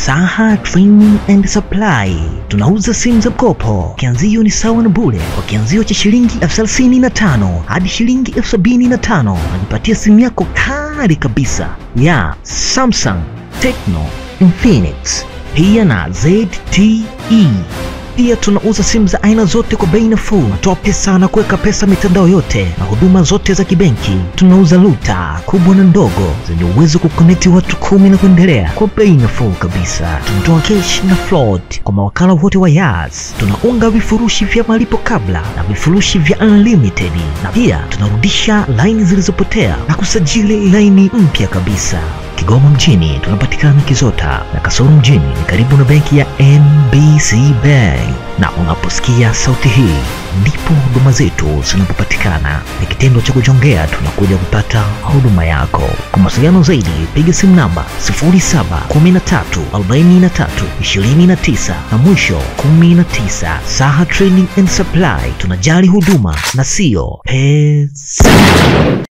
Saha Training and Supply. Tunauza simu za mkopo. Kianzio ni sawa na bure. Kwa kianzio cha shilingi 35,000 hadi shilingi 75,000 unajipatia simu yako kali kabisa ya Samsung, Tecno, Infinix, pia na ZTE. Pia tunauza simu za aina zote kwa bei nafuu. Tunatoa pesa na kuweka pesa mitandao yote na huduma zote za kibenki. Tunauza luta kubwa na ndogo zenye uwezo kuconnect watu 10 na kuendelea kwa bei nafuu kabisa. Tunatoa cash na float kwa mawakala wote wa Yas. Tunaunga vifurushi vya malipo kabla na vifurushi vya unlimited, na pia tunarudisha line zilizopotea na kusajili line mpya kabisa. Kigoma mjini tunapatikana Kizota, na Kasulu mjini ni karibu na benki ya NBC Bank. Na unaposikia sauti hii ndipo huduma zetu zinapopatikana. Ni kitendo cha kujongea tunakuja kupata huduma yako. Kwa mawasiliano zaidi piga simu namba 07134329 na mwisho 19. Saha Training and Supply, tunajali huduma na sio pesa.